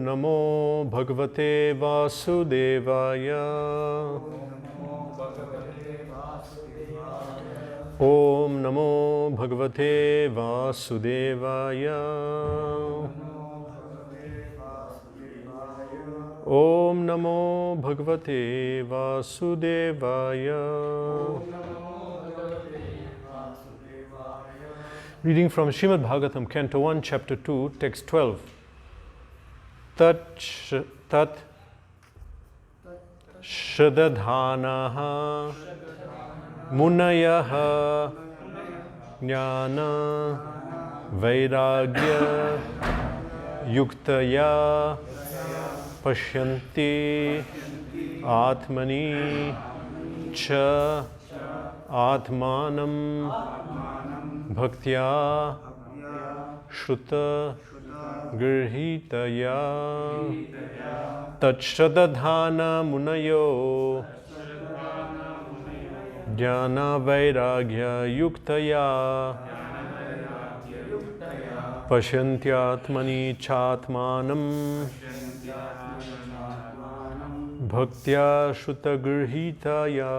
नमो भगवते वासुदेवाय। ओम नमो भगवते वासुदेवाय। ओम नमो भगवते वासुदेवाय। Reading from Srimad Bhagavatam, Canto 1, Chapter 2, Text 12. Tat Shradhanaha Munayaha Jnana Vairagya Yuktaya Pashyanti Atmani Cha Atmanam Bhaktya Shruta Grihitaya Tachradadhana Munayo Jnana Vairagya Yuktaya Pashyantyatmani Chatmanam Bhaktya Shruta Grihitaya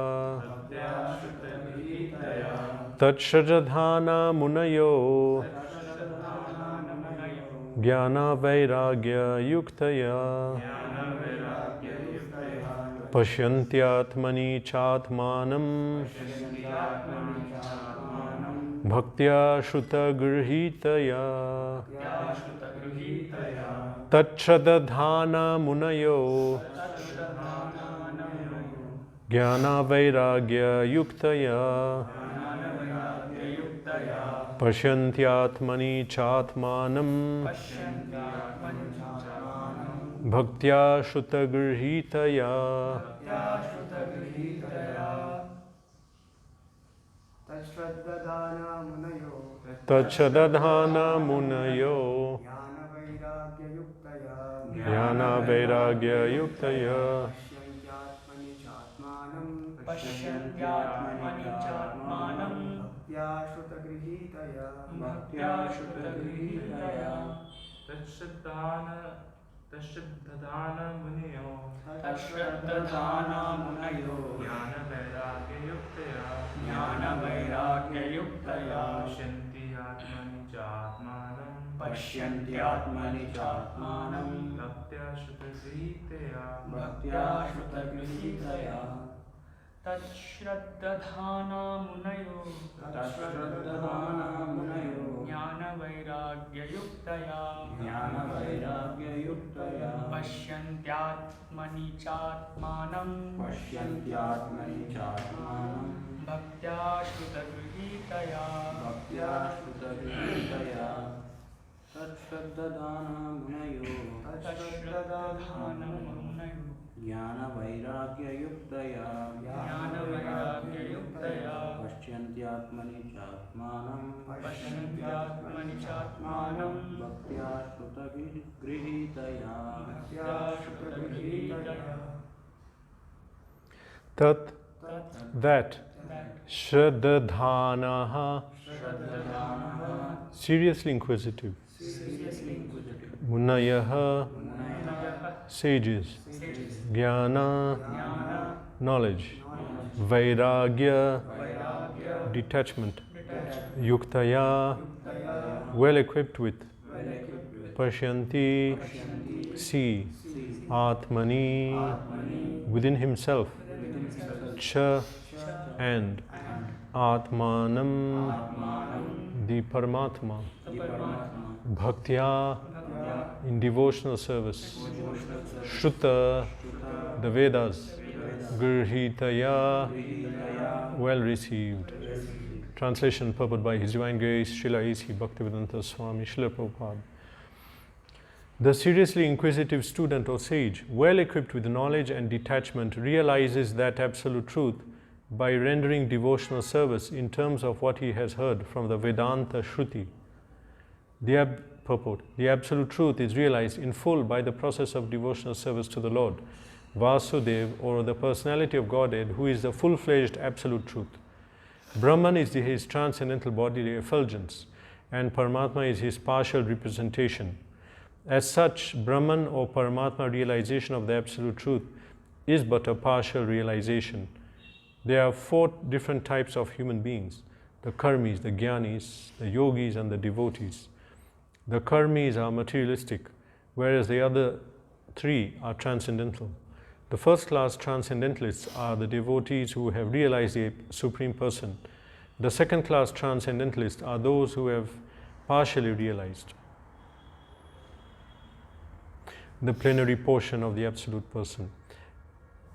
Tachradhana Munayo Jnana Vairagya Yuktaya Pashyantyatmani Chatmanam Bhaktya Shruta Grihitaya Tachradhana Munayo Jnana Vairagya Yuktaya Pashyantyatmani Chatmanam Bhaktya Shruta Grihitaya Tachradhana Munayo Jnana Vairagya Yuktaya Pashyantyatmani Chatmanam Bhaktya Shruta Grihitaya Tashradhana Munayo Jnana Vairagya Yuktaya Pashyantyatmani Chatmanam Bhaktya Shruta Grihitaya Tashradhana Munayo Jnana Vairagya Yuktaya Pashyantyatmani Chatmanam Bhaktya Shruta Grihitaya Tashradhana Munayo Jnana Vairagya Yuktaya Pashyantyatmani Chatmanam Bhaktya Shruta Grihitaya Tat, that, Shradhanaha, seriously inquisitive, Munayaha, sages, Jnana, knowledge, Vairagya, detachment, Yuktaya, well equipped with, Pashyanti, see, Atmani, within himself, Cha, and, Atmanam, the Paramatma, Bhaktya, in devotional service, Shruta, the Vedas, Grihitaya, well received. Translation purport by His Divine Grace Srila A.C. Bhaktivedanta Swami Srila Prabhupada. The seriously inquisitive student or sage, well equipped with knowledge and detachment, realizes that absolute truth by rendering devotional service in terms of what he has heard from the Vedanta Shruti. Purport. The absolute truth is realized in full by the process of devotional service to the Lord, Vasudeva, or the personality of Godhead, who is the full-fledged absolute truth. Brahman is his transcendental bodily effulgence, and Paramatma is his partial representation. As such, Brahman or Paramatma realization of the Absolute Truth is but a partial realization. There are 4 different types of human beings: the karmis, the jnanis, the yogis, and the devotees. The karmis are materialistic, whereas the other 3 are transcendental. The first class transcendentalists are the devotees who have realized the Supreme Person. The second class transcendentalists are those who have partially realized the plenary portion of the Absolute Person.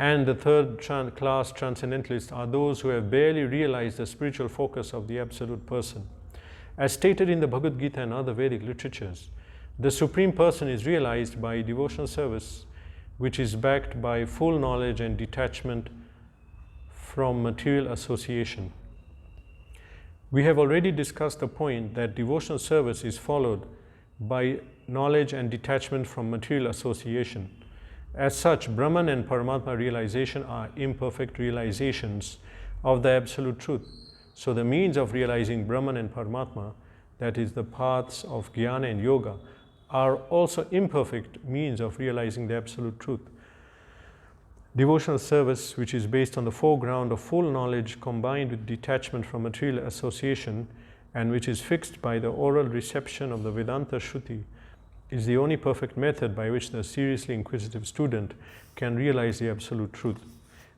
And the third class transcendentalists are those who have barely realized the spiritual focus of the Absolute Person. As stated in the Bhagavad Gita and other Vedic literatures, the Supreme Person is realized by devotional service, which is backed by full knowledge and detachment from material association. We have already discussed the point that devotional service is followed by knowledge and detachment from material association. As such, Brahman and Paramatma realization are imperfect realizations of the Absolute Truth. So the means of realizing Brahman and Paramatma, that is the paths of Jnana and Yoga, are also imperfect means of realizing the Absolute Truth. Devotional service, which is based on the foreground of full knowledge combined with detachment from material association, and which is fixed by the oral reception of the Vedanta Shruti, is the only perfect method by which the seriously inquisitive student can realize the Absolute Truth.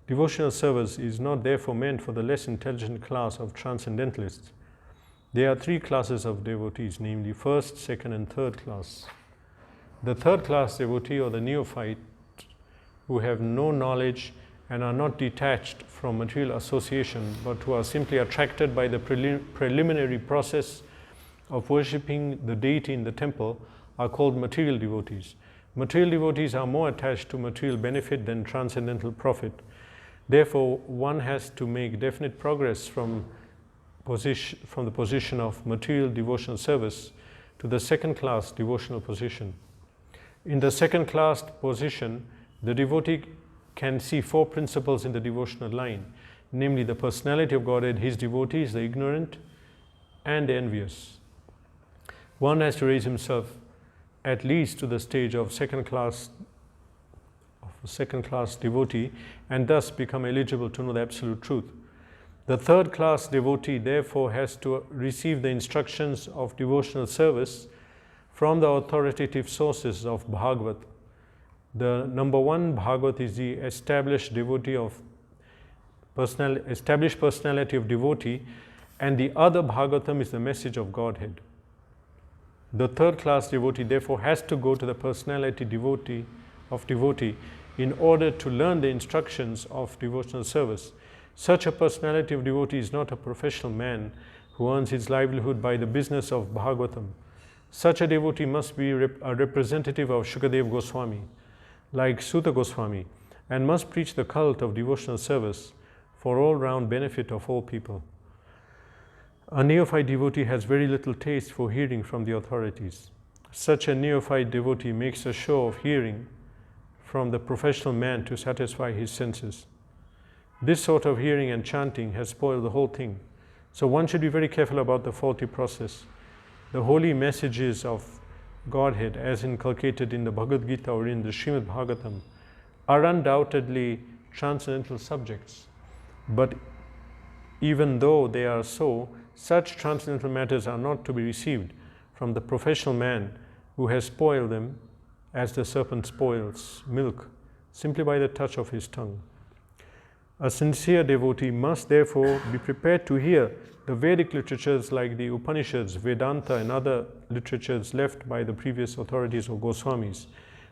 Devotional service is not therefore meant for the less intelligent class of transcendentalists. There are 3 classes of devotees, namely first, second, and third class. The third class devotee, or the neophyte, who have no knowledge and are not detached from material association, but who are simply attracted by the preliminary process of worshipping the deity in the temple, are called material devotees. Material devotees are more attached to material benefit than transcendental profit. Therefore, one has to make definite progress from the position of material devotional service to the second class devotional position. In the second class position, the devotee can see 4 principles in the devotional line, namely the personality of Godhead, his devotees, the ignorant, and the envious. One has to raise himself at least to the stage of second class devotee, and thus become eligible to know the Absolute Truth. The third class devotee therefore has to receive the instructions of devotional service from the authoritative sources of Bhagavad. The number 1 Bhagavad is the established personality of devotee, and the other Bhagavatam is the message of Godhead. The third class devotee therefore has to go to the personality of devotee in order to learn the instructions of devotional service. Such a personality of devotee is not a professional man who earns his livelihood by the business of Bhagavatam. Such a devotee must be a representative of Shukadeva Goswami, like Suta Goswami, and must preach the cult of devotional service for all-round benefit of all people. A neophyte devotee has very little taste for hearing from the authorities. Such a neophyte devotee makes a show of hearing from the professional man to satisfy his senses. This sort of hearing and chanting has spoiled the whole thing. So one should be very careful about the faulty process. The holy messages of Godhead, as inculcated in the Bhagavad Gita or in the Srimad Bhagavatam, are undoubtedly transcendental subjects. But even though they are so, such transcendental matters are not to be received from the professional man who has spoiled them as the serpent spoils milk simply by the touch of his tongue. A sincere devotee must therefore be prepared to hear the Vedic literatures like the Upanishads, Vedanta, and other literatures left by the previous authorities or Goswamis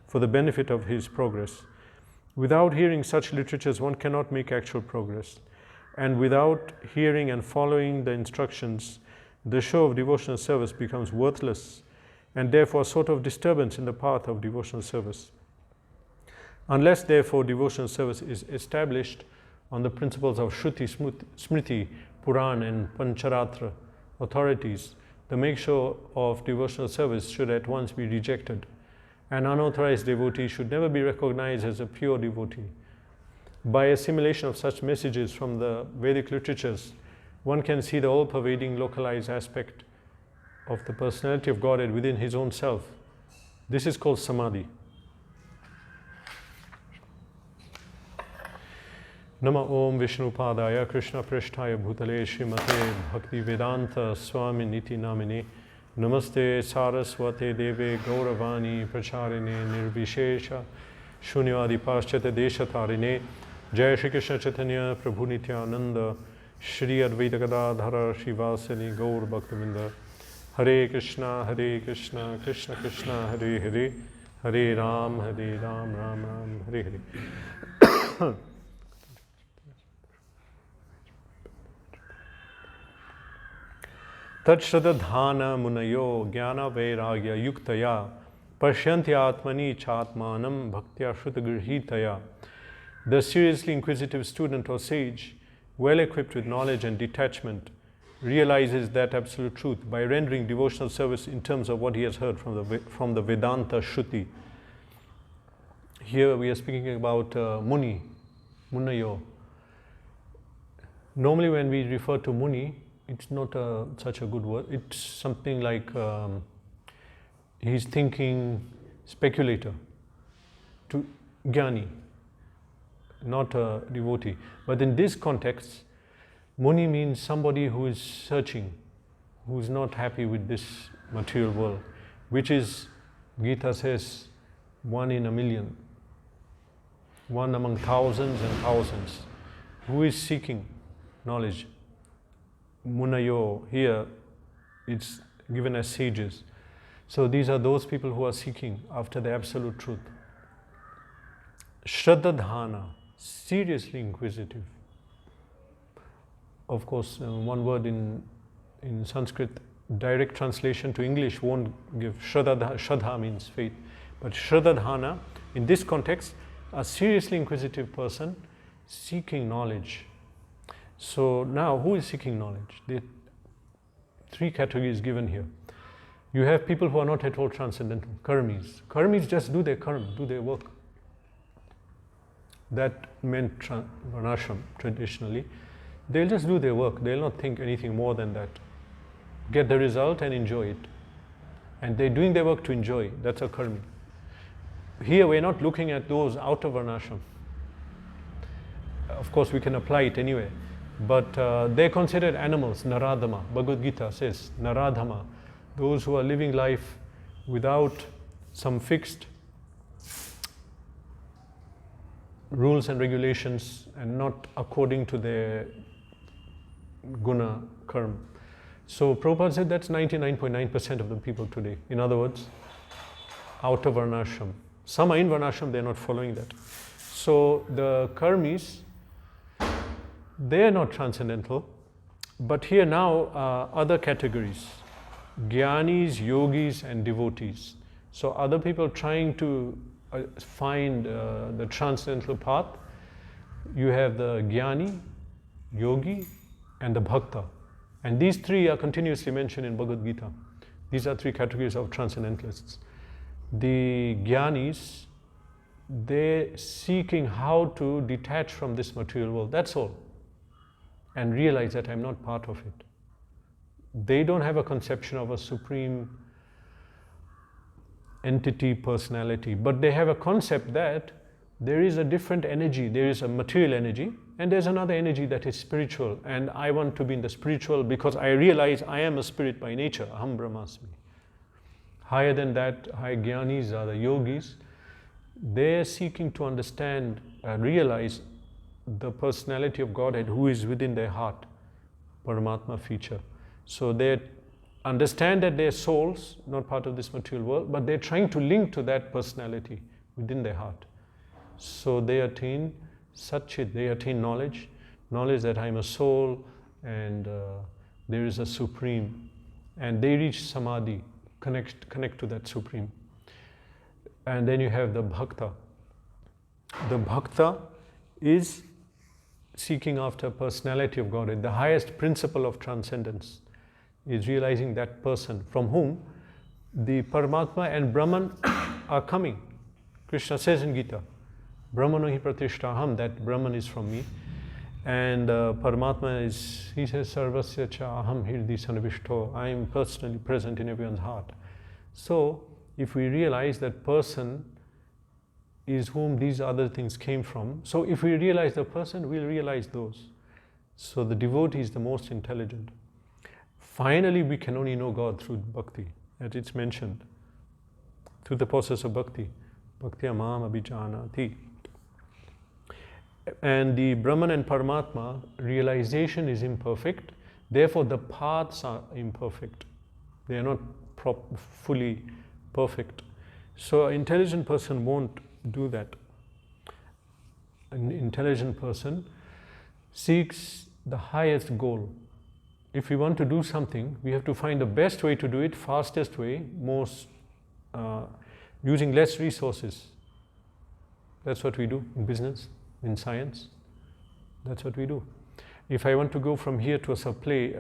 for the benefit of his progress. Without hearing such literatures, one cannot make actual progress. And without hearing and following the instructions, the show of devotional service becomes worthless and therefore a sort of disturbance in the path of devotional service. Unless therefore devotional service is established on the principles of Shruti, Smriti, Puran, and Pancharatra authorities, the make show of devotional service should at once be rejected. An unauthorized devotee should never be recognized as a pure devotee. By assimilation of such messages from the Vedic literatures, one can see the all-pervading localized aspect of the personality of Godhead within his own self. This is called samadhi. Nama Om Vishnupadaya Krishna Prishtaya Bhutale Srimate Bhakti Vedanta Swami Niti Namine Namaste Saraswate Deve Gauravani Pracharine Nirvishesha Shunyadi Paschate Deshatarine Jai Shri Krishna Chaitanya Prabhu Nityananda Shri Advaita Gadadhara Shivasani Gaur Bhaktavinda Hare Krishna Krishna Krishna Hare Hare Hare Ram Ram Ram Hare Hare. Tatshradadhana munayo jnana vairagya yuktaya pashyanti atmani chatmanam bhaktya shrutagirhitaya. The seriously inquisitive student or sage, well equipped with knowledge and detachment, realizes that absolute truth by rendering devotional service in terms of what he has heard from the Vedanta Shruti. Here we are speaking about Munayo. Normally when we refer to Muni, it's not such a good word. It's something like he's thinking speculator, to Jnani, not a devotee. But in this context, Muni means somebody who is searching, who is not happy with this material world, which is, Gita says, one in a million, one among thousands and thousands, who is seeking knowledge. Munayo, here it's given as sages. So these are those people who are seeking after the absolute truth. Shraddhadhana, seriously inquisitive. Of course, one word in Sanskrit, direct translation to English won't give Shraddha. Shraddha means faith. But Shraddhadhana, in this context, a seriously inquisitive person seeking knowledge. So now, who is seeking knowledge? The three categories given here. You have people who are not at all transcendental, karmis. Karmis just do their karma, do their work. That meant varnashram traditionally. They'll just do their work. They'll not think anything more than that. Get the result and enjoy it. And they're doing their work to enjoy. That's a karmi. Here we're not looking at those out of varnashram. Of course, we can apply it anywhere. But they're considered animals, naradhama. Bhagavad Gita says, naradhama. Those who are living life without some fixed rules and regulations and not according to their guna, karma. So Prabhupada said that's 99.9% of the people today. In other words, out of varnashram. Some are in varnashram, they're not following that. So the karmis, they are not transcendental, but here now other categories, jnanis, yogis and devotees. So other people trying to find the transcendental path. You have the jnani, yogi and the bhakta. And these three are continuously mentioned in Bhagavad Gita. These are three categories of transcendentalists. The jnanis, they're seeking how to detach from this material world, that's all. And realize that I'm not part of it. They don't have a conception of a supreme entity, personality, but they have a concept that there is a different energy. There is a material energy and there's another energy that is spiritual, and I want to be in the spiritual because I realize I am a spirit by nature, aham brahmasmi. Higher than that, high jnanis are the yogis. They're seeking to understand, realize the personality of Godhead who is within their heart, Paramatma feature. So they understand that they're souls, not part of this material world, but they're trying to link to that personality within their heart. So they attain satchit, they attain knowledge that I'm a soul and there is a supreme, and they reach samadhi, connect to that supreme. And then you have the bhakta. The bhakta is seeking after personality of Godhead. The highest principle of transcendence is realizing that person from whom the Paramatma and Brahman are coming. Krishna says in Gita, Brahmano hi pratishtaham, that Brahman is from me. And Paramatma is, he says, Sarvasya cha aham hirdi sanavishto, I am personally present in everyone's heart. So if we realize that person is whom these other things came from. So if we realize the person, we'll realize those. So the devotee is the most intelligent. Finally, we can only know God through bhakti, as it's mentioned, through the process of bhakti. Bhakti amam abhijanati. And the Brahman and Paramatma, realization is imperfect, therefore the paths are imperfect. They are not fully perfect. So an intelligent person won't do that. An intelligent person seeks the highest goal. If we want to do something, we have to find the best way to do it, fastest way, using less resources. That's what we do in business, in science. That's what we do. If I want to go from here to a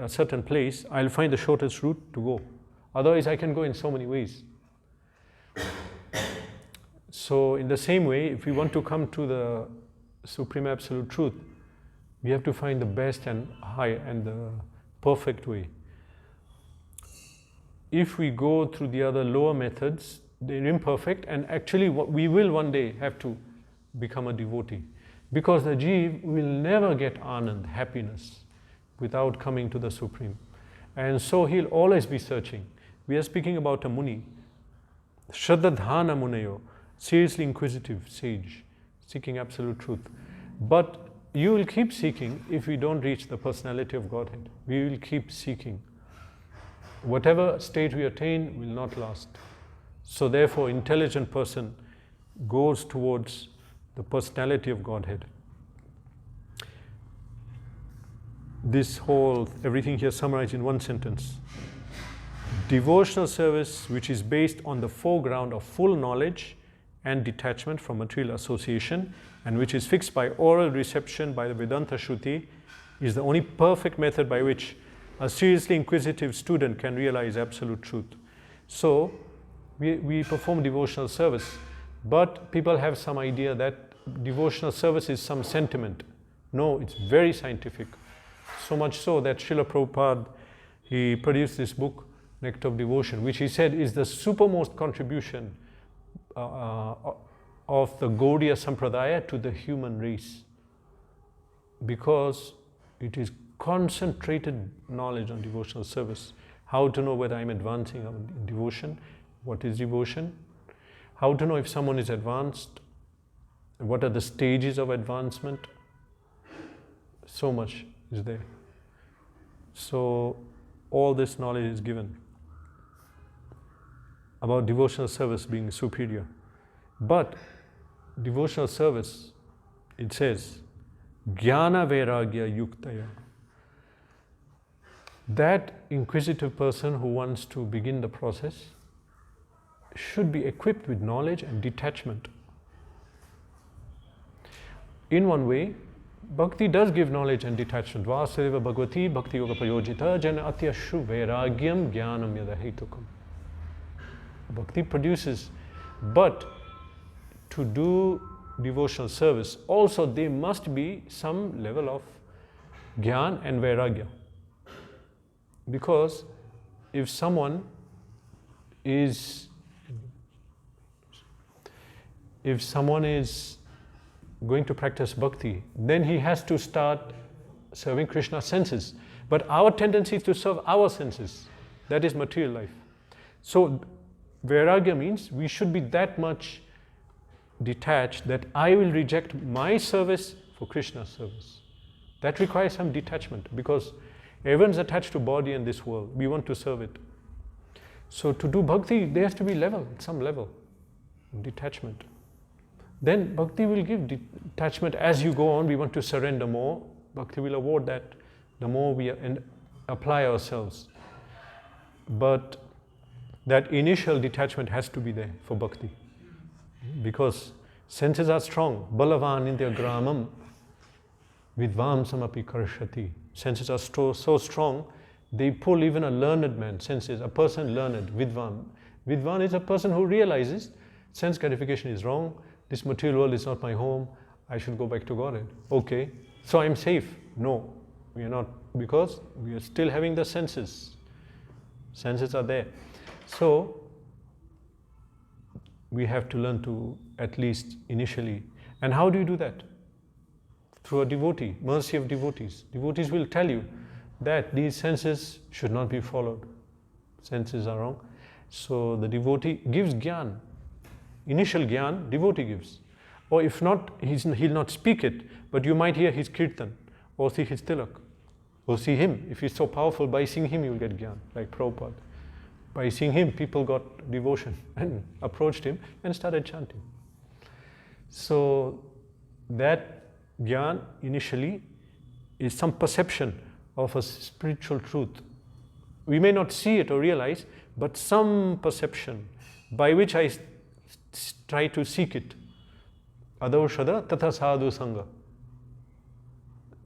certain place, I'll find the shortest route to go. Otherwise, I can go in so many ways. So in the same way, if we want to come to the Supreme Absolute Truth, we have to find the best and high and the perfect way. If we go through the other lower methods, they're imperfect, and actually we will one day have to become a devotee. Because the Jeev will never get anand, happiness, without coming to the Supreme. And so he'll always be searching. We are speaking about a Muni, Shraddhadhana Munayo, seriously inquisitive sage, seeking absolute truth. But you will keep seeking if we don't reach the personality of Godhead. We will keep seeking. Whatever state we attain will not last. So therefore, intelligent person goes towards the personality of Godhead. This whole, everything here summarized in one sentence. Devotional service which is based on the foreground of full knowledge and detachment from material association, and which is fixed by oral reception by the Vedanta Shruti, is the only perfect method by which a seriously inquisitive student can realize absolute truth. So, we perform devotional service, but people have some idea that devotional service is some sentiment. No, it's very scientific. So much so that Srila Prabhupada, he produced this book, Nectar of Devotion, which he said is the supermost contribution of the Gaudiya Sampradaya to the human race, because it is concentrated knowledge on devotional service. How to know whether I'm advancing in devotion, what is devotion, how to know if someone is advanced, what are the stages of advancement. So much is there. So all this knowledge is given about devotional service being superior. But devotional service, it says, Jnana Vairagya Yuktaya. That inquisitive person who wants to begin the process should be equipped with knowledge and detachment. In one way, Bhakti does give knowledge and detachment. Vasudeva Bhagavati Bhakti Yoga Prayojita Jana Atyashu Vairagyam Jnanam Yadahetukam. Bhakti produces, but to do devotional service, also there must be some level of Jnana and Vairagya. Because if someone is going to practice bhakti, then he has to start serving Krishna's senses. But our tendency is to serve our senses. That is material life. So Vairagya means we should be that much detached that I will reject my service for Krishna's service. That requires some detachment, because everyone's attached to body and this world. We want to serve it. So to do bhakti, there has to be some level of detachment. Then bhakti will give detachment as you go on. We want to surrender more. Bhakti will award that the more we apply ourselves. But that initial detachment has to be there for bhakti. Because senses are strong. Balavan indriya gramam vidvamsam api karshati. Senses are so strong, they pull even a learned man. Senses, a person learned, vidvan. Vidvan is a person who realizes sense gratification is wrong. This material world is not my home. I should go back to Godhead. Okay, so I'm safe. No, we are not, because we are still having the senses. Senses are there. So we have to learn to, at least initially. And how do you do that? Through a devotee, mercy of devotees. Devotees will tell you that these senses should not be followed. Senses are wrong. So the devotee gives gyan. Initial gyan, devotee gives. Or if not, he'll not speak it, but you might hear his kirtan, or see his tilak, or see him. If he's so powerful, by seeing him you will get gyan, like Prabhupada. By seeing him, people got devotion and approached him and started chanting. So that gyan initially is some perception of a spiritual truth. We may not see it or realize, but some perception by which I try to seek it. Adaushada tatha sadhu sangha.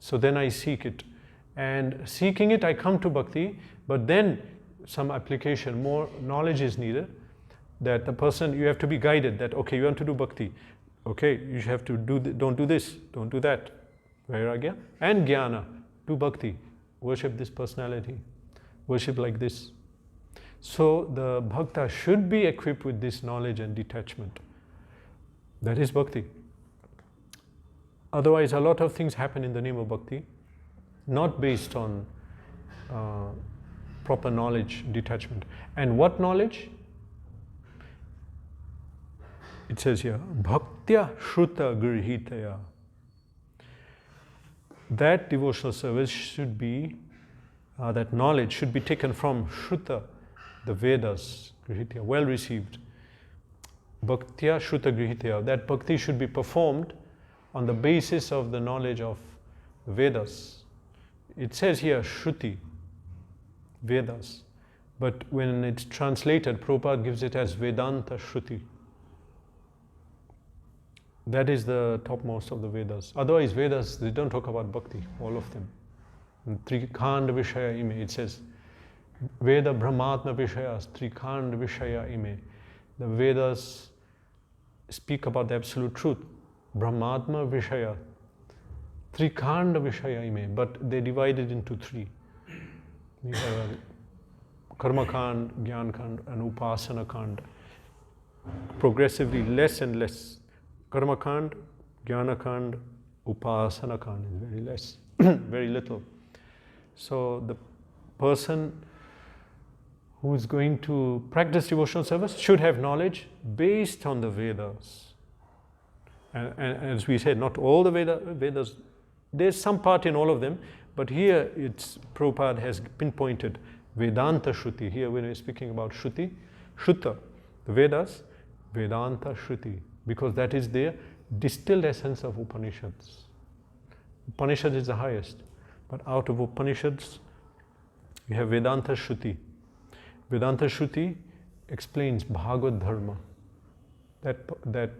So then I seek it. And seeking it, I come to bhakti, but then some application, more knowledge is needed, that the person, you have to be guided that, okay, you want to do bhakti. Okay, you have to do, don't do this, don't do that. Vairagya and jnana, do bhakti. Worship this personality. Worship like this. So the bhakta should be equipped with this knowledge and detachment. That is bhakti. Otherwise, a lot of things happen in the name of bhakti, not based on proper knowledge, detachment. And what knowledge? It says here, bhaktya shruta grihitaya. That devotional service should be, that knowledge should be taken from shruta, the Vedas, grihitaya, well received. Bhaktya shruta grihitaya. That bhakti should be performed on the basis of the knowledge of Vedas. It says here Shruti, Vedas, but when it's translated, Prabhupada gives it as Vedanta Shruti. That is the topmost of the Vedas. Otherwise, Vedas, they don't talk about bhakti, all of them. In Trikhand Vishaya Ime, it says, Veda Brahmatma Vishayas, Trikhand Vishaya Ime. The Vedas speak about the absolute truth. Brahmatma Vishaya, Trikhanda Vishaya Ime, but they divide it into three. We have Karma Kand, Gyan Kand, and Upasana Kand. Progressively less and less. Karma Kand, Jnana Kand, Upasana Kand is very less, very little. So the person who is going to practice devotional service should have knowledge based on the Vedas. And as we said, not all the Vedas, there's some part in all of them, but here it's Prabhupada has pinpointed Vedanta Shruti. Here when we're speaking about Shruti, Shrutta, the Vedas, Vedanta Shruti, because that is their distilled essence of Upanishads. Upanishad is the highest, but out of Upanishads, we have Vedanta Shruti. Vedanta Shruti explains Bhagavad Dharma, that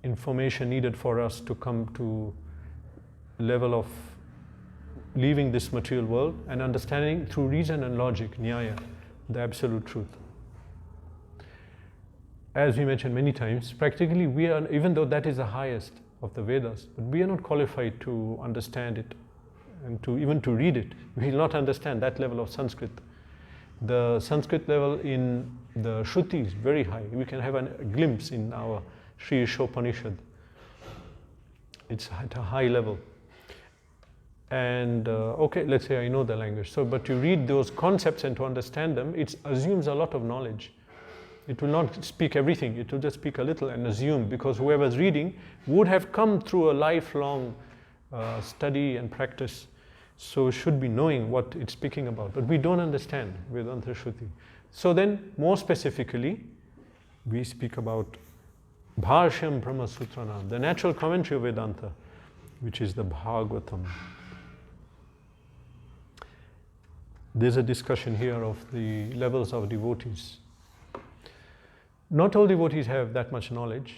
information needed for us to come to level of leaving this material world and understanding through reason and logic, nyaya, the absolute truth. As we mentioned many times, practically we are, even though that is the highest of the Vedas, but we are not qualified to understand it and to even to read it. We will not understand that level of Sanskrit. The Sanskrit level in the Shruti is very high. We can have a glimpse in our Sri Ishopanishad. It's at a high level. And okay, let's say I know the language. So, but to read those concepts and to understand them, it assumes a lot of knowledge. It will not speak everything. It will just speak a little and assume, because whoever's reading would have come through a lifelong study and practice. So should be knowing what it's speaking about. But we don't understand Vedanta Shruti. So then, more specifically, we speak about Bhashyam Brahma Sutrana, the natural commentary of Vedanta, which is the Bhagavatam. There's a discussion here of the levels of devotees. Not all devotees have that much knowledge.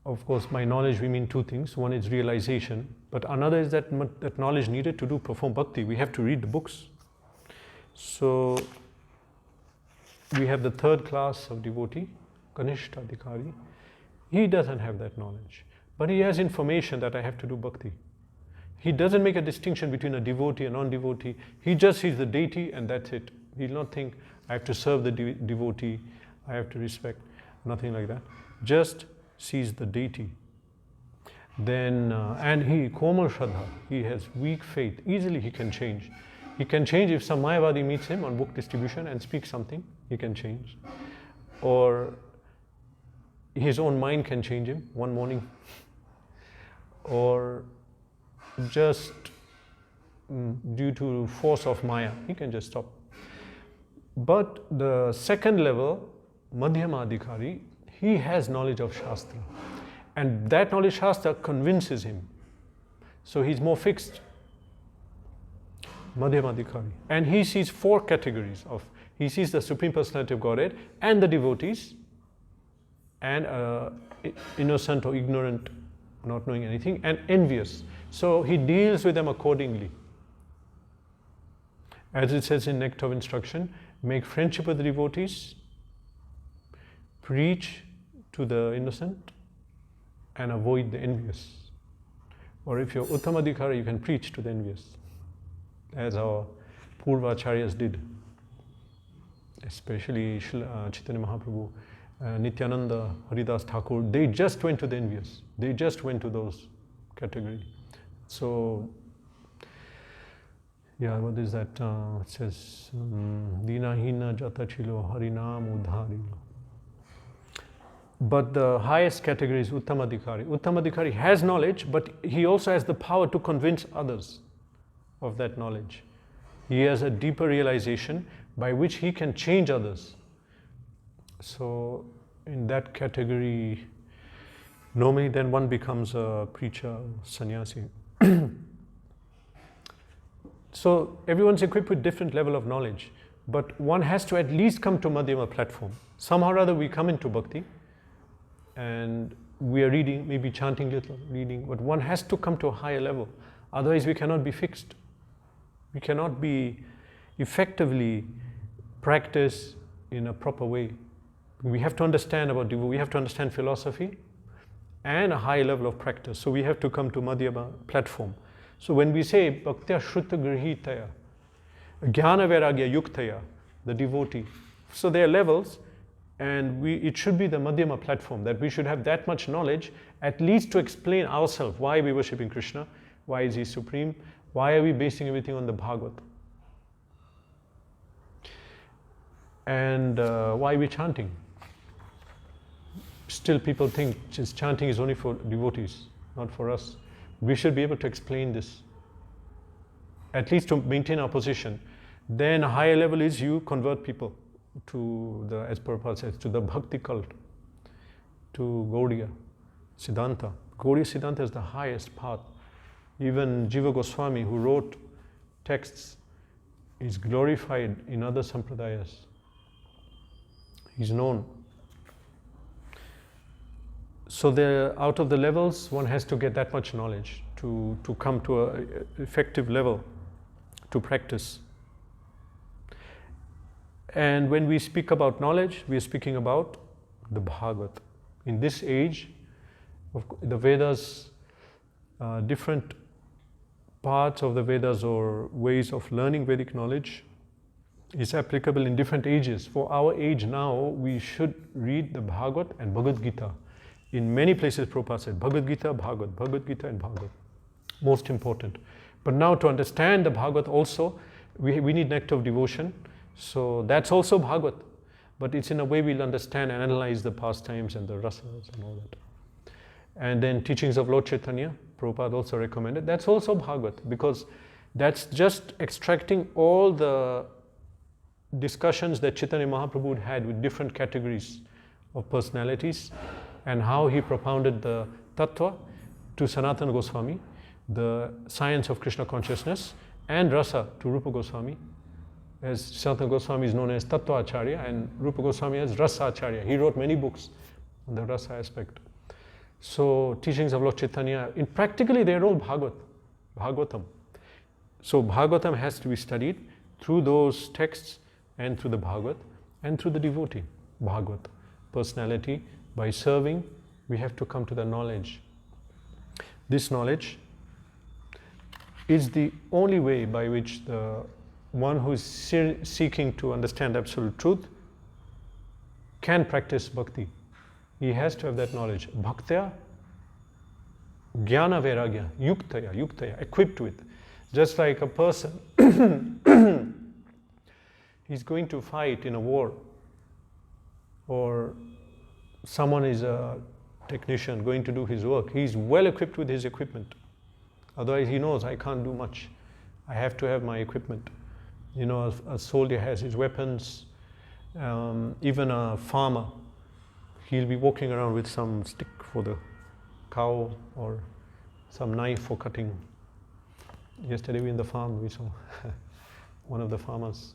Of course, by knowledge we mean two things. One is realization, but another is that knowledge needed to perform bhakti. We have to read the books. So we have the third class of devotee, Kanishta Adhikari. He doesn't have that knowledge, but he has information that I have to do bhakti. He doesn't make a distinction between a devotee and non-devotee. He just sees the deity and that's it. He'll not think, I have to serve the devotee, I have to respect, nothing like that. Just sees the deity. Then, and he, Komal Shraddha, he has weak faith, easily he can change. He can change if some Mayavadi meets him on book distribution and speaks something, he can change. Or his own mind can change him one morning. Or just due to force of Maya, he can just stop. But the second level, Madhyama Adhikari, he has knowledge of Shastra. And that knowledge Shastra convinces him. So he's more fixed. Madhyama Adhikari. And he sees four categories of, he sees the Supreme Personality of Godhead and the devotees and innocent or ignorant, not knowing anything, and envious. So he deals with them accordingly. As it says in Nectar of Instruction, make friendship with the devotees, preach to the innocent, and avoid the envious. Or if you're Uttamadhikari, you can preach to the envious, as our Purvacharyas did. Especially Chaitanya Mahaprabhu, Nityananda, Haridas Thakur, they just went to the envious. They just went to those category. So, yeah, what is that? It says, Dina Hina Jata Chilo Harinam Udharilo. But the highest category is Uttamadhikari. Uttamadhikari has knowledge, but he also has the power to convince others of that knowledge. He has a deeper realization by which he can change others. So, in that category, normally then one becomes a preacher, sannyasi. So, everyone's equipped with different level of knowledge, but one has to at least come to Madhyama platform. Somehow or other we come into bhakti, and we are reading, maybe chanting little, reading, but one has to come to a higher level. Otherwise we cannot be fixed. We cannot be effectively practice in a proper way. We have to understand about devotion, we have to understand philosophy and a high level of practice. So we have to come to Madhyama platform. So when we say Bhaktya Shruta Grihitaya, Jnana Vairagya Yuktaya, the devotee, so there are levels, and it should be the Madhyama platform, that we should have that much knowledge, at least to explain ourselves why we are worshipping Krishna, why is he supreme, why are we basing everything on the Bhagavad, and why are we chanting. Still people think chanting is only for devotees, not for us. We should be able to explain this, at least to maintain our position. Then a higher level is you convert people to the, as Prabhupada says, to the Bhakti cult, to Gaudiya Siddhanta. Gaudiya Siddhanta is the highest path. Even Jiva Goswami, who wrote texts, is glorified in other sampradayas. He's known. So out of the levels, one has to get that much knowledge to come to an effective level to practice. And when we speak about knowledge, we are speaking about the Bhagavad. In this age, the Vedas, different parts of the Vedas or ways of learning Vedic knowledge is applicable in different ages. For our age now, we should read the Bhagavad and Bhagavad Gita. In many places, Prabhupada said, Bhagavad Gita, Bhagavad, Bhagavad Gita and Bhagavad. Most important. But now to understand the Bhagavad also, we need nectar of devotion. So that's also Bhagavad. But it's in a way we'll understand and analyze the pastimes and the rasas and all that. And then teachings of Lord Chaitanya, Prabhupada also recommended. That's also Bhagavad, because that's just extracting all the discussions that Chaitanya Mahaprabhu had with different categories of personalities, and how he propounded the tattva to Sanatana Goswami, the science of Krishna consciousness, and rasa to Rupa Goswami, as Sanatana Goswami is known as Tattva Acharya and Rupa Goswami as Rasa Acharya. He wrote many books on the rasa aspect. So teachings of Lord Chaitanya, practically they are all Bhagavatam. So Bhagavatam has to be studied through those texts and through the Bhagavad and through the devotee, Bhagavad, personality. By serving, we have to come to the knowledge. This knowledge is the only way by which the one who is seeking to understand absolute truth can practice bhakti, he has to have that knowledge. Bhaktya, jnana vairagya, yuktaya, equipped with. Just like a person, he's going to fight in a war, or someone is a technician going to do his work, he's well equipped with his equipment. Otherwise he knows, I can't do much. I have to have my equipment. You know, a soldier has his weapons. Even a farmer, he'll be walking around with some stick for the cow or some knife for cutting. Yesterday we in the farm, we saw one of the farmers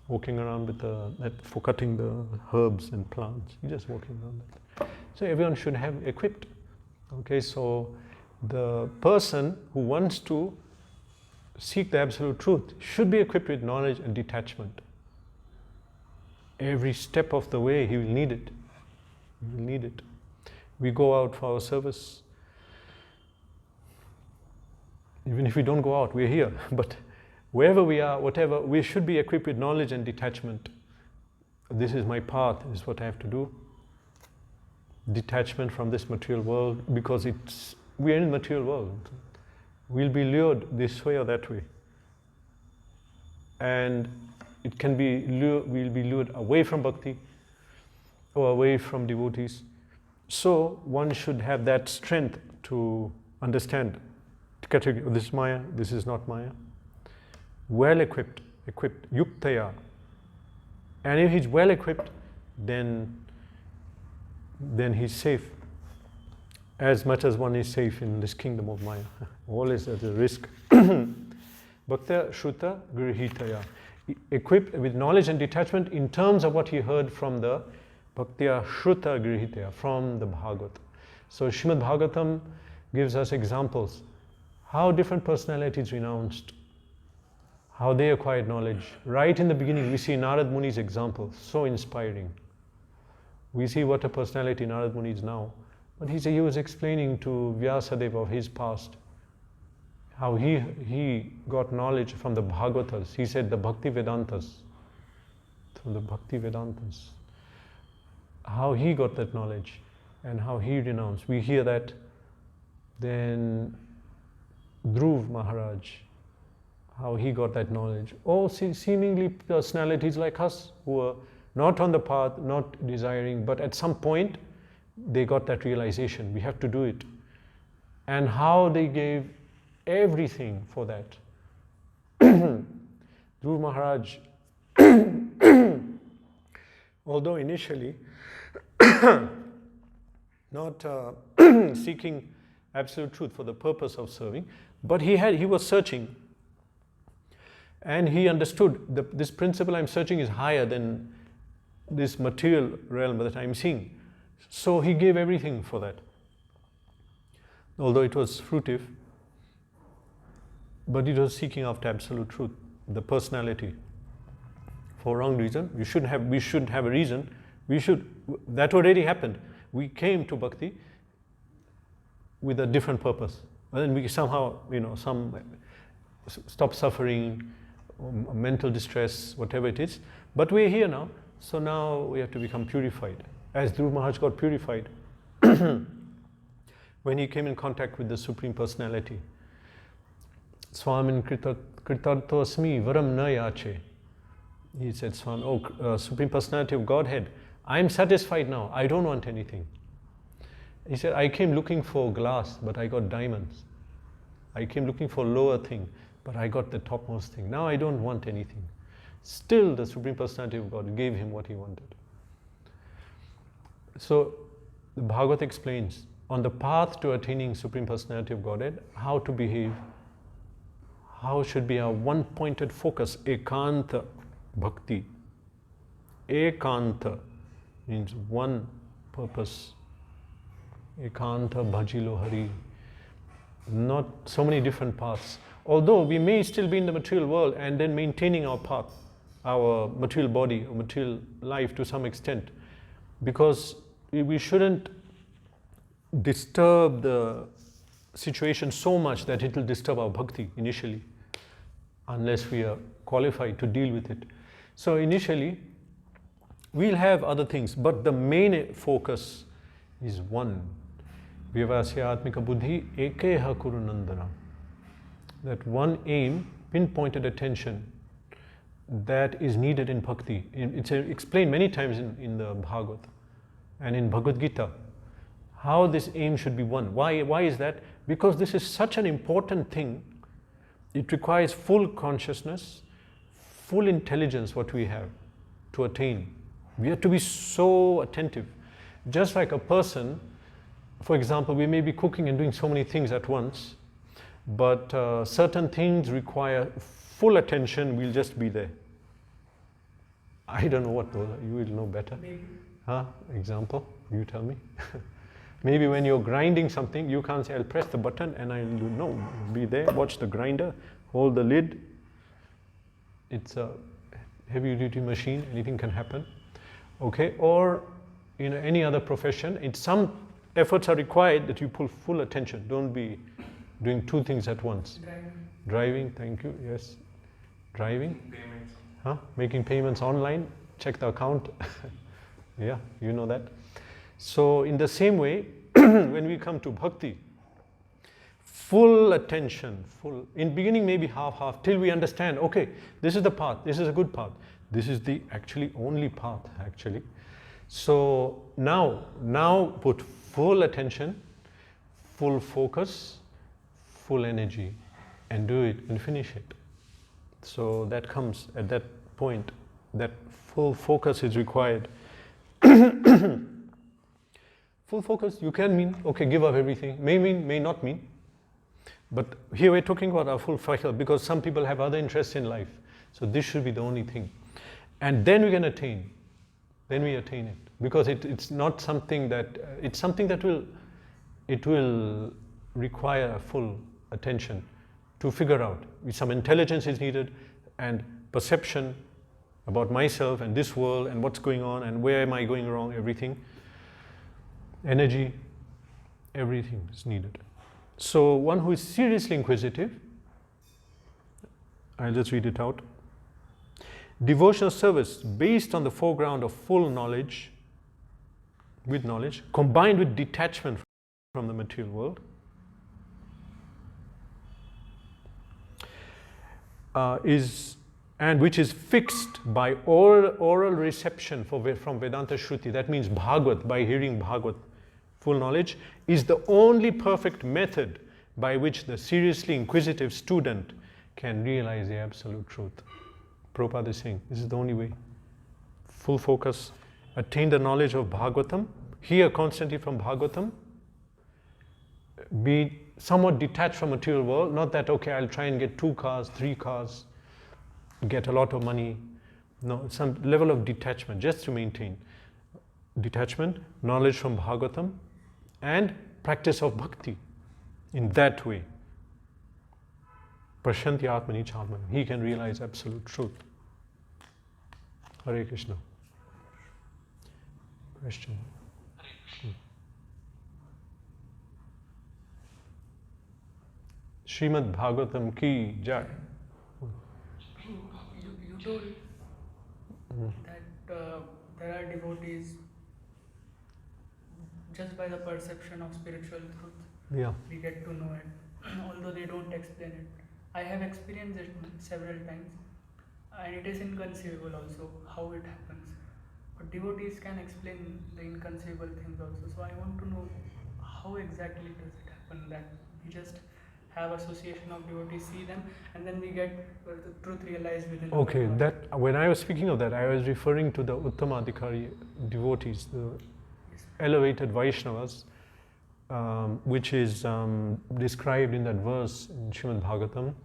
walking around with a net for cutting the herbs and plants. He's just walking around that. So everyone should have equipped. Okay, so the person who wants to seek the absolute truth should be equipped with knowledge and detachment. Every step of the way he will need it. He will need it. We go out for our service. Even if we don't go out, we're here. But wherever we are, whatever, we should be equipped with knowledge and detachment. This is my path, this is what I have to do. Detachment from this material world, because we are in the material world. We'll be lured this way or that way. And it can be we'll be lured away from bhakti or away from devotees. So one should have that strength to understand the category. This is Maya, this is not Maya. Well equipped, yuktaya. And if he's well equipped, then he's safe. As much as one is safe in this kingdom of Maya. All is at a risk. Bhaktya Shruta Grihitaya. Equipped with knowledge and detachment in terms of what he heard from the Bhaktya Shruta Grihitaya, from the Bhagavata. So Srimad Bhagavatam gives us examples how different personalities renounced, how they acquired knowledge. Right in the beginning we see Narad Muni's example, so inspiring. We see what a personality Narad Muni is now. But he was explaining to Vyasadeva of his past, how he got knowledge from the Bhagavatas. He said the Bhakti Vedantas, from the Bhakti Vedantas. How he got that knowledge and how he renounced. We hear that. Then Dhruv Maharaj, how he got that knowledge. All seemingly personalities like us who were not on the path, not desiring, but at some point they got that realization, we have to do it. And how they gave everything for that. Dhruv Maharaj, although initially not seeking absolute truth for the purpose of serving, but he was searching. And he understood this principle I'm searching is higher than this material realm that I'm seeing. So he gave everything for that. Although it was fruitive, but it was seeking after absolute truth, the personality. For wrong reason, we shouldn't have a reason. That already happened. We came to bhakti with a different purpose. And then we somehow, stop suffering, mental distress, whatever it is. But we're here now, so now we have to become purified. As Dhruv Maharaj got purified when he came in contact with the Supreme Personality. Swamin kritarto asmi varam na yache. He said, Supreme Personality of Godhead, I am satisfied now, I don't want anything. He said, I came looking for glass, but I got diamonds. I came looking for lower thing, but I got the topmost thing. Now I don't want anything. Still the Supreme Personality of God gave him what he wanted. So the Bhagavad explains, on the path to attaining Supreme Personality of Godhead, how to behave, how should be our one-pointed focus, ekanta bhakti. Ekanta means one purpose. Ekanta bhajilo hari. Not so many different paths. Although we may still be in the material world and then maintaining our path, our material body or material life to some extent, because we shouldn't disturb the situation so much that it will disturb our bhakti initially, unless we are qualified to deal with it. So initially, We'll have other things, but the main focus is one. Vyavasya Atmika Buddhi Ekeha Kuru Nandana. That one aim, pinpointed attention, that is needed in bhakti. It's explained many times in the Bhagavad and in Bhagavad Gita, how this aim should be one. Why is that? Because this is such an important thing. It requires full consciousness, full intelligence, what we have to attain. We have to be so attentive. Just like a person, for example, we may be cooking and doing so many things at once, but certain things require full attention, we'll just be there. I don't know what those are, you will know better. Maybe. Example, you tell me. Maybe when you're grinding something, you can't say, I'll press the button and I'll do, no, be there, watch the grinder, hold the lid. It's a heavy duty machine, anything can happen. Okay, or any other profession, some efforts are required that you pull full attention. Don't be doing two things at once. Driving, thank you, yes. Driving. Payments. Making payments online, check the account. Yeah, you know that. So in the same way, when we come to bhakti, full attention, in beginning maybe half, till we understand, okay, this is the path, this is a good path. This is the actually only path, actually. So now put full attention, full focus, full energy, and do it and finish it. So that comes at that point, that full focus is required. Full focus, you can mean, okay, give up everything. May mean, may not mean. But here we're talking about our full focus because some people have other interests in life. So this should be the only thing. And then we can attain. Then we attain it. Because it's not something that, it's something that will require full attention to figure out. Some intelligence is needed and perception about myself and this world and what's going on and where am I going wrong, everything. Energy, everything is needed. So one who is seriously inquisitive, I'll just read it out. Devotional service based on the foreground of full knowledge, with knowledge, combined with detachment from the material world, which is fixed by oral reception from Vedanta Shruti, that means Bhagavad, by hearing Bhagavad, full knowledge, is the only perfect method by which the seriously inquisitive student can realize the absolute truth. Prabhupada is saying, this is the only way. Full focus, attain the knowledge of Bhagavatam, hear constantly from Bhagavatam, be somewhat detached from material world, not that, okay, I'll try and get 2 cars, 3 cars, get a lot of money. No, some level of detachment, just to maintain detachment, knowledge from Bhagavatam, and practice of bhakti in that way. Prashyanti Atmani Chalman, he can realize absolute truth. Hare Krishna. Question. Srimad Bhagavatam ki jai. You told that there are devotees just by the perception of spiritual truth. Yeah. We get to know it, although they don't explain it. I have experienced it several times, and it is inconceivable also how it happens. But devotees can explain the inconceivable things also. So I want to know how exactly does it happen that we just have association of devotees, see them, and then we get the truth realized within. Okay, our that when I was speaking of that, I was referring to the Uttamadhikari devotees, the elevated Vaishnavas, which is described in that verse in Srimad Bhagavatam.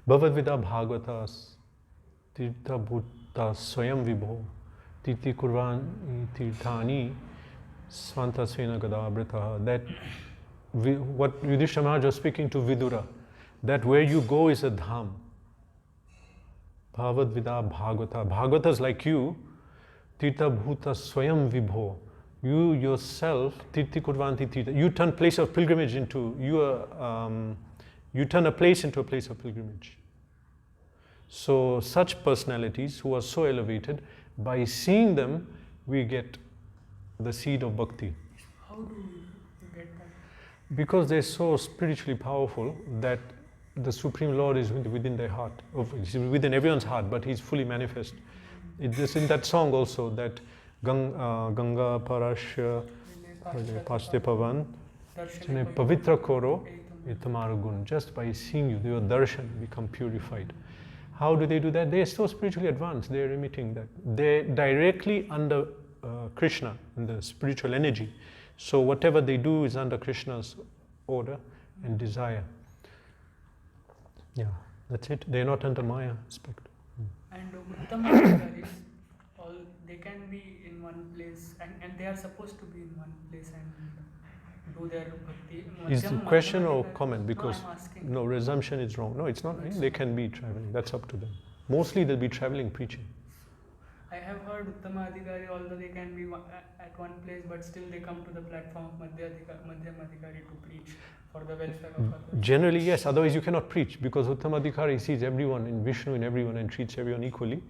Bhavadvida Bhagavatas Tirtha Bhutta Swayam Vibho Tirti Kurvani Tirthani Svanta Svena Gadabrita. That what Yudhishthira Maharaj was speaking to Vidura, that where you go is a dham. Bhavadvida Bhagavata. Bhagavatas like you, Tirtha Bhuta Swayam Vibho. You yourself, Tirti Kurvanti Tirtha. You turn place of pilgrimage into, you turn a place into a place of pilgrimage. So such personalities who are so elevated, by seeing them, we get the seed of bhakti. How do you get that? Because they're so spiritually powerful that the Supreme Lord is within their heart, he's within everyone's heart, but he's fully manifest. It is in that song also that Ganga Parashya Paste Pavan Chane Pavitra Koro Itamarugun. Just by seeing you, your darshan become purified. How do they do that? They are so spiritually advanced, they are emitting that. They're directly under Krishna, in the spiritual energy. So whatever they do is under Krishna's order and desire. Yeah, that's it. They're not under Maya aspect. And Uttama Adhikaris, all they can be in one place, and they are supposed to be in one place and do their bhakti. Is the Madhyam- question Madhyam or Adhikari- comment? Because no, I'm asking. no, resumption is wrong. No, it's not. They can be traveling. That's up to them. Mostly they'll be traveling preaching. I have heard Uttama Adhikari, although they can be at one place, but still they come to the platform of Madhyam Adhikari to preach for the welfare of others. Generally, yes. Otherwise, you cannot preach because Uttamadhikari sees everyone in Vishnu in everyone and treats everyone equally.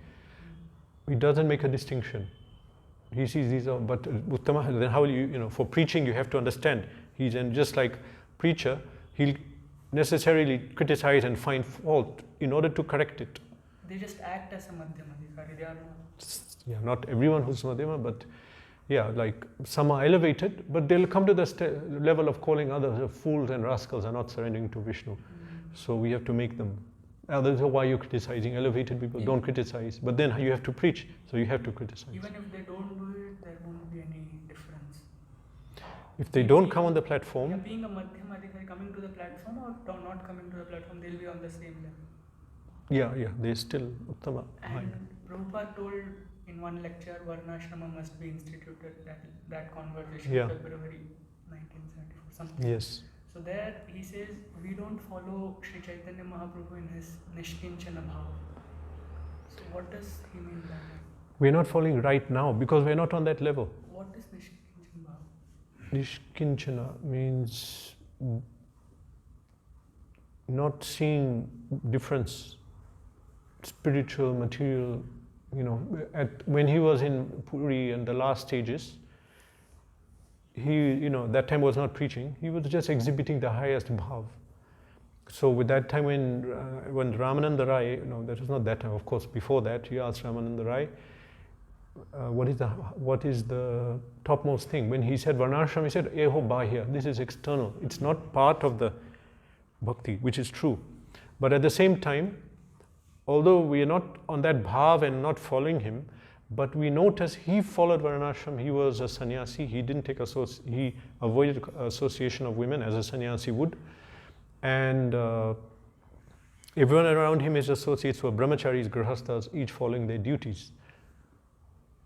He doesn't make a distinction. He sees these are, but Uttama, then how will you, for preaching you have to understand. He's and just like preacher, he'll necessarily criticize and find fault in order to correct it. They just act as a Madhyam Adhikari. They are not. Yeah, not everyone who's Madhyama, but yeah, like some are elevated, but they'll come to the level of calling others fools and rascals are not surrendering to Vishnu. So we have to make them. Others are why you're criticizing elevated people. Don't criticize, but then you have to preach, so you have to criticize. Even if they don't do it, there won't be any difference. If they don't come on the Yeah, platform, being a Madhyam Adhikari coming to the platform or not coming to the platform, they'll be on the same level. yeah, they're still Uttama. And Prabhupada told in one lecture, Varnashrama must be instituted. That conversation, Yeah. February 1974, something. Yes. So there he says, we don't follow Sri Chaitanya Mahaprabhu in his Nishkinchana Bhava. So what does he mean by that? We're not following right now because we're not on that level. What is Nishkinchana Bhava? Nishkinchana means not seeing difference, spiritual, material. When he was in Puri and the last stages, he, that time was not preaching. He was just exhibiting the highest bhav. So with that time when Ramananda Rai, that was not that time, of course, before that, he asked Ramananda Rai, what is the topmost thing? When he said Varnashram, he said, Eho Bahya, this is external. It's not part of the bhakti, which is true. But at the same time, although we are not on that bhav and not following him, but we notice he followed Varnashram. He was a sannyasi. He didn't take he avoided association of women as a sannyasi would. And everyone around him is associates who are brahmacharis, grahasthas, each following their duties.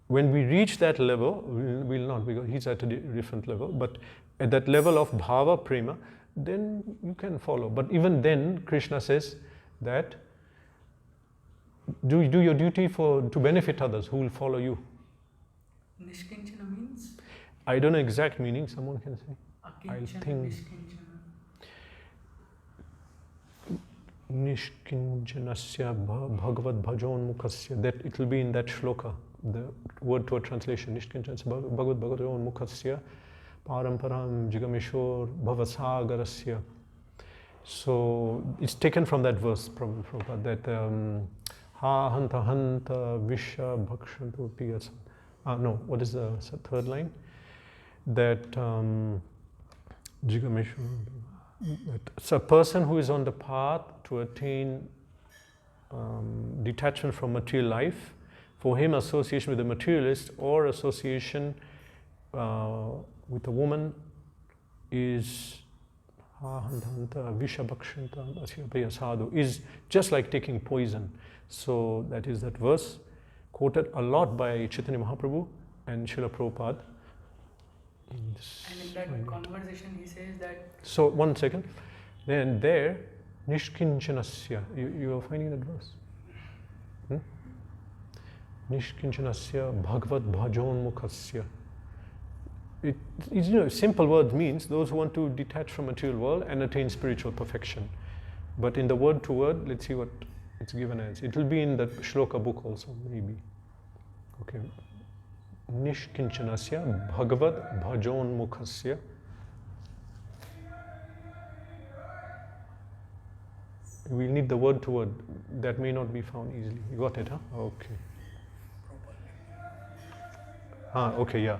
When we reach that level, we'll not, because he's at a different level, but at that level of bhava, prema, then you can follow. But even then, Krishna says that do your duty to benefit others who will follow you. Nishkinchana means? I don't know exact meaning, someone can say. Akinchana, think- Nishkinchana. Nishkinchanasya bhagavad bhajon mukhasya. That it will be in that shloka, the word-to-word translation. Nishkinchanasya bhagavad bhajon mukhasya paramparam jigameshor bhavasagarasya. So it's taken from that verse, probably, Prabhupada, that ha hanta hanta visha bhakshantu piyasa. No, what is the third line? That jigameshor. So a person who is on the path to attain detachment from material life, for him association with a materialist or association with a woman is is just like taking poison. So that is that verse quoted a lot by Chaitanya Mahaprabhu and Srila Prabhupada. And in that conversation he says that So, one second. Then there, Nishkinchanasya. You are finding that verse? Nishkinchanasya bhagavad bhajon mukhasya. Simple word means those who want to detach from material world and attain spiritual perfection. But in the word to word, let's see what It's given as. It will be in the shloka book also, maybe. Okay. Nishkinchanasya bhagavad bhajon mukhasya. We'll need the word to word. That may not be found easily. You got it, huh? Okay. Okay, yeah.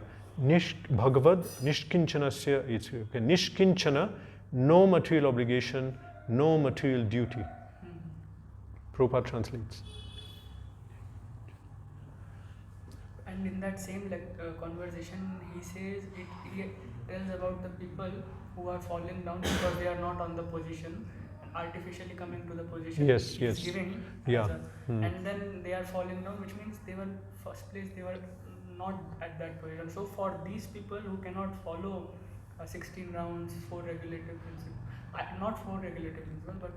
Bhagavad Nishkinchanasya. It's okay. Nishkinchana, no material obligation, no material duty. Prabhupada translates. And in that same conversation, he says he tells about the people who are falling down because they are not on the position, artificially coming to the position. Yes, he's yes. Giving Yeah. and then they are falling down, which means they were first place they were not at that position. So for these people who cannot follow 16 rounds, 4 regulative principles, not 4 regulative principles, but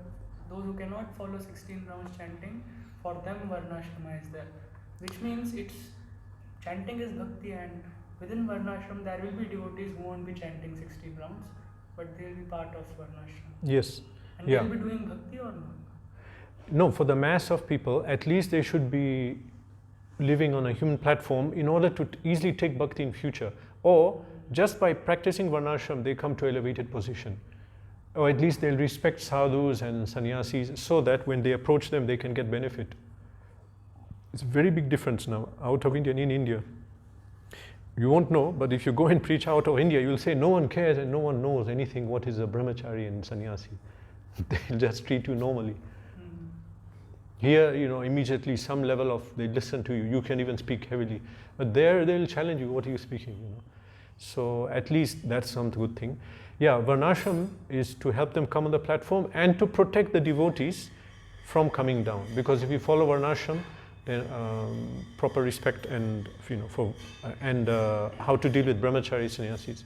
those who cannot follow 16 rounds chanting, for them Varnashrama is there, which means chanting is bhakti, and within Varnashram there will be devotees who won't be chanting 16 rounds, but they will be part of Varnashram. Yes. And Yeah. they will be doing bhakti or not? No, for the mass of people, at least they should be living on a human platform in order to easily take bhakti in future. Or just by practicing Varnashram, they come to elevated position. Or at least they'll respect sadhus and sannyasis so that when they approach them, they can get benefit. It's a very big difference now, out of India and in India. You won't know, but if you go and preach out of India, you'll say no one cares and no one knows anything what is a brahmachari and sannyasi. They'll just treat you normally. Here, immediately some level of, they listen to you, you can even speak heavily. But there, they'll challenge you, what are you speaking, So at least that's some good thing. Yeah, Varnashram is to help them come on the platform and to protect the devotees from coming down. Because if you follow Varnashram, then proper respect and how to deal with brahmachari sannyasis,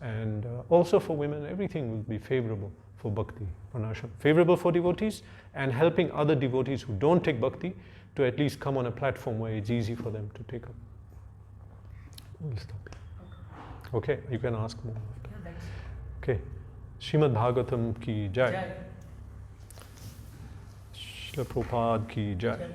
and also for women, everything will be favorable for bhakti, Varnashram. Favorable for devotees and helping other devotees who don't take bhakti to at least come on a platform where it's easy for them to take up. We'll stop here. Okay, you can ask more. Yeah, that's Okay, Srimad Bhagavatam ki jai. Jai. Srila Prabhupada ki jai. Jai.